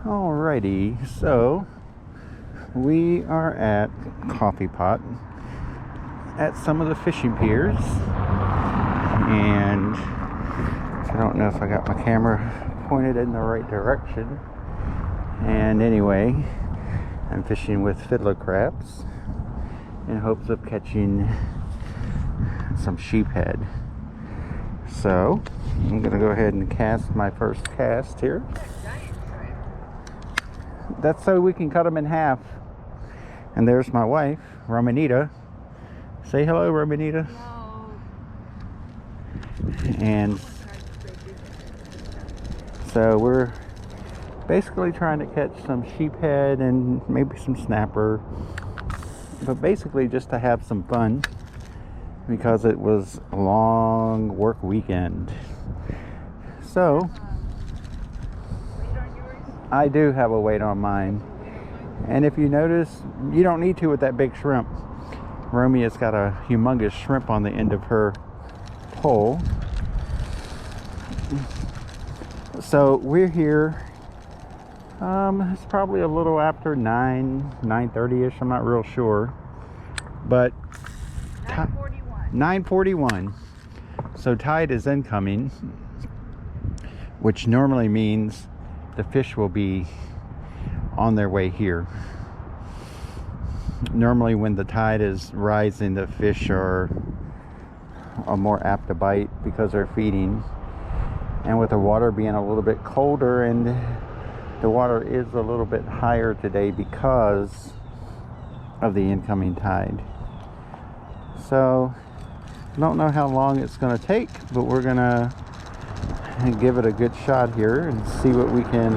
Alrighty, so we are at Coffee Pot at some of the fishing piers, and I don't know if I got my camera pointed in the right direction. And anyway, I'm fishing with fiddler crabs in hopes of catching some sheephead. So I'm gonna go ahead and cast my first cast here. That's so we can cut them in half. And there's my wife, Romanita. Say hello, Romanita. Hello. And so we're basically trying to catch some sheephead and maybe some snapper, but basically just to have some fun because it was a long work weekend. So I do have a weight on mine, and if you notice, you don't need to with that big shrimp. Romy has got a humongous shrimp on the end of her pole. So we're here. It's probably a little after 9:30ish. I'm not real sure, but 9:41. So tide is incoming, which normally means the fish will be on their way here. Normally when the tide is rising, the fish are more apt to bite because they're feeding. And with the water being a little bit colder, and the water is a little bit higher today because of the incoming tide. So I don't know how long it's going to take, but we're going to give it a good shot here and see what we can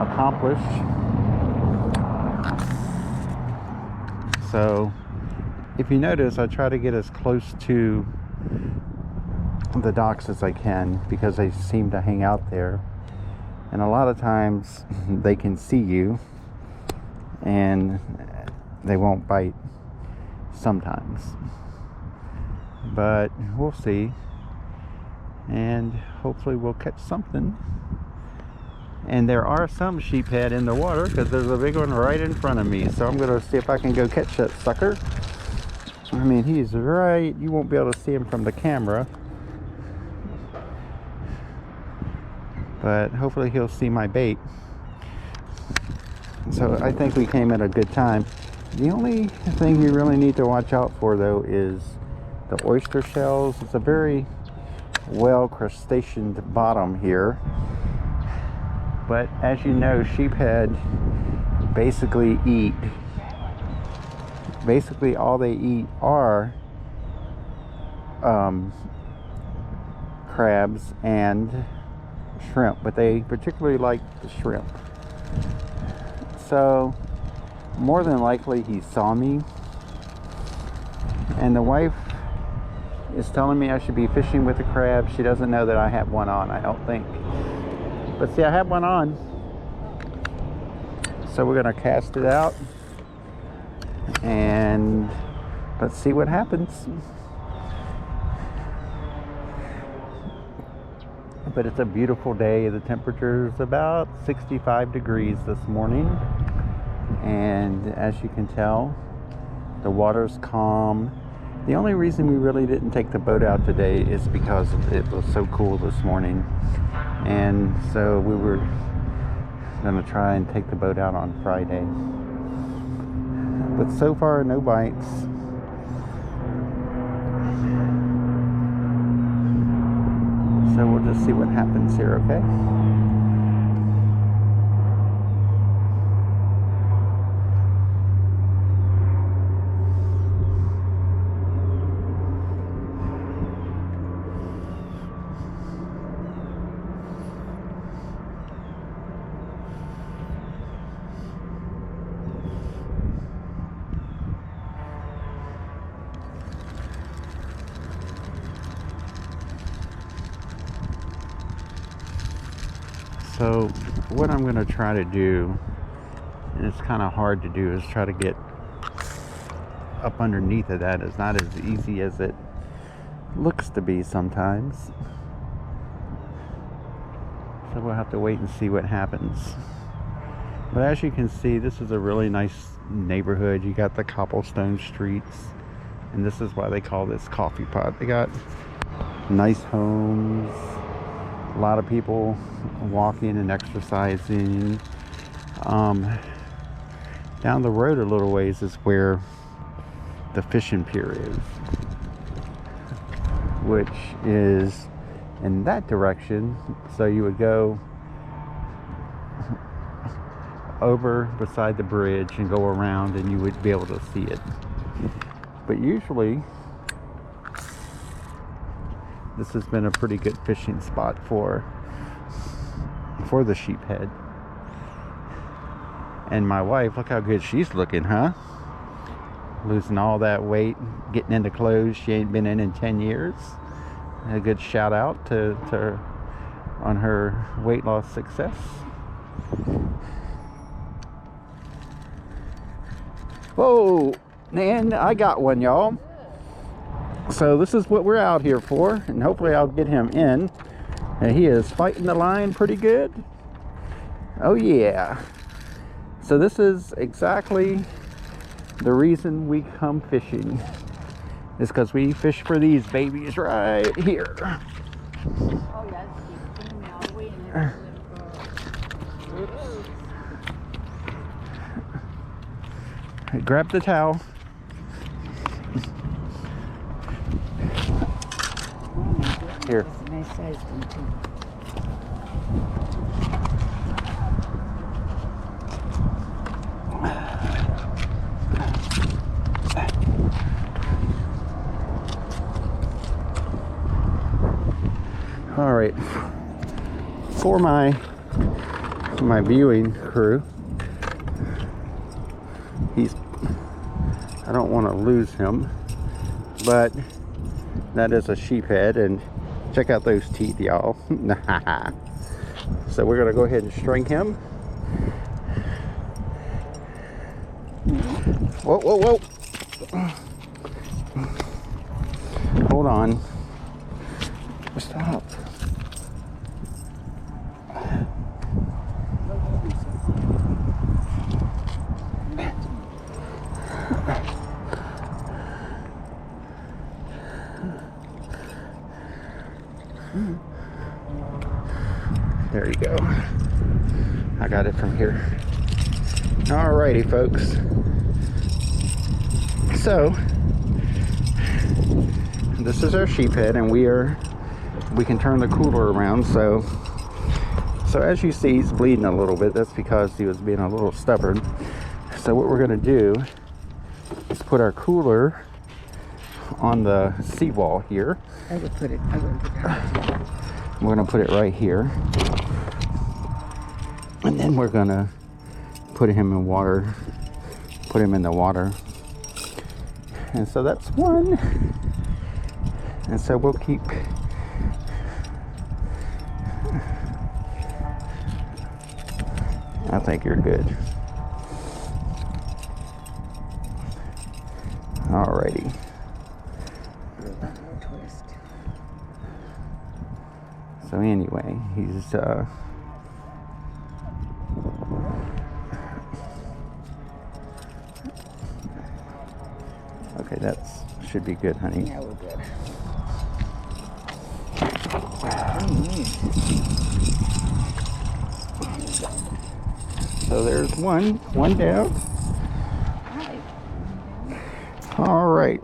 accomplish. So if you notice, I try to get as close to the docks as I can because they seem to hang out there, and a lot of times they can see you and they won't bite sometimes, but we'll see, and hopefully we'll catch something. And there are some sheephead in the water because there's a big one right in front of me, so I'm gonna see if I can go catch that sucker. I mean, he's right, you won't be able to see him from the camera, but hopefully he'll see my bait. So I think we came at a good time. The only thing you really need to watch out for, though, is the oyster shells. It's a very well crustaceaned bottom here, but as you know, sheephead basically all they eat are crabs and shrimp, but they particularly like the shrimp. So more than likely he saw me, and the wife is telling me I should be fishing with the crab. She doesn't know that I have one on, I don't think, but see, I have one on. So we're gonna cast it out and let's see what happens. But it's a beautiful day. The temperature is about 65 degrees this morning, and as you can tell, the water's calm. The only reason we really didn't take the boat out today is because it was so cool this morning, and so we were going to try and take the boat out on Friday. But so far, no bites. So we'll just see what happens here, okay? So what I'm going to try to do, and it's kind of hard to do, is try to get up underneath of that. It's not as easy as it looks to be sometimes. So we'll have to wait and see what happens. But as you can see, this is a really nice neighborhood. You got the cobblestone streets, and this is why they call this coffee pot. They got nice homes, a lot of people walking and exercising. Down the road a little ways is where the fishing pier is, which is in that direction. So you would go over beside the bridge and go around, and you would be able to see it. But usually this has been a pretty good fishing spot for the sheephead. And my wife, look how good she's looking, huh? Losing all that weight, getting into clothes she ain't been in 10 years. A good shout out to her on her weight loss success. Whoa, man, I got one, y'all. So this is what we're out here for, and hopefully I'll get him in. And he is fighting the line pretty good. Oh yeah. So this is exactly the reason we come fishing. Is because we fish for these babies right here. Oh yeah, all the way in there. Grab the towel. Here. That's a nice size one too. All right, for my viewing crew, I don't want to lose him, but that is a sheephead, and check out those teeth, y'all. So we're gonna go ahead and string him. Whoa, whoa, whoa. Hold on. Stop. There you go. I got it from here. Alrighty, folks. So this is our sheephead, and we can turn the cooler around. So as you see, he's bleeding a little bit. That's because he was being a little stubborn. So what we're gonna do is put our cooler on the seawall here. I would put it. We're gonna put it right here, and then we're gonna put him in water. Put him in the water, and so that's one. And so we'll keep. I think you're good. Alrighty. So anyway, he's okay, that's should be good, honey. Yeah, we're good. So there's one down. All right.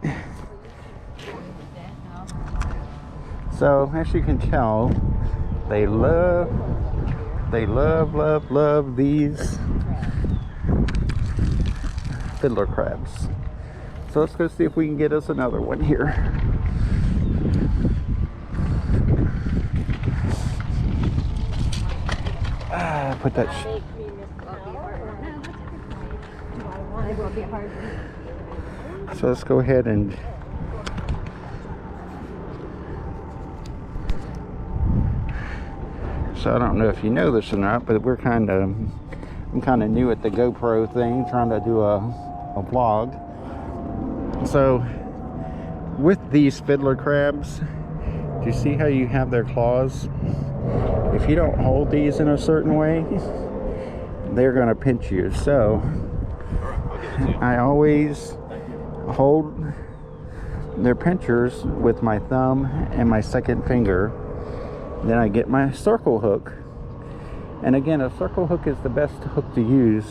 So as you can tell, they love these fiddler crabs. So let's go see if we can get us another one here. Put that. So let's go ahead and. So I don't know if you know this or not, but I'm kind of new at the GoPro thing, trying to do a vlog. So with these fiddler crabs, do you see how you have their claws if you don't hold these in a certain way, they're going to pinch you. So I always hold their pinchers with my thumb and my second finger. Then I get my circle hook. And again, a circle hook is the best hook to use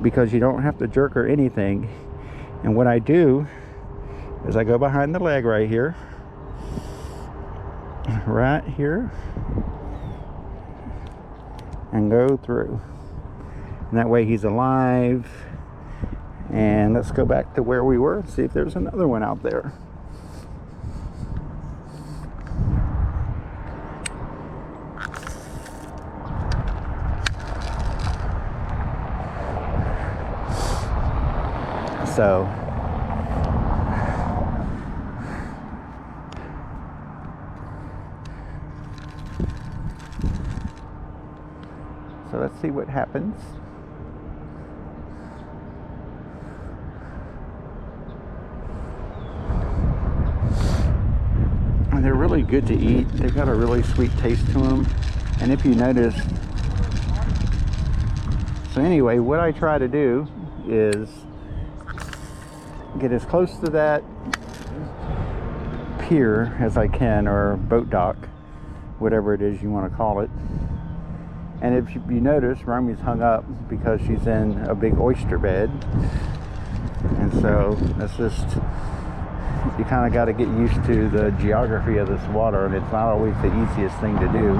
because you don't have to jerk or anything. And what I do is I go behind the leg right here, and go through. And that way he's alive. And let's go back to where we were and see if there's another one out there. So let's see what happens. And they're really good to eat. They've got a really sweet taste to them. And if you notice, so anyway, what I try to do is get as close to that pier as I can, or boat dock, whatever it is you want to call it. And if you notice, Romy's hung up because she's in a big oyster bed. And so that's just, you kind of got to get used to the geography of this water, and it's not always the easiest thing to do.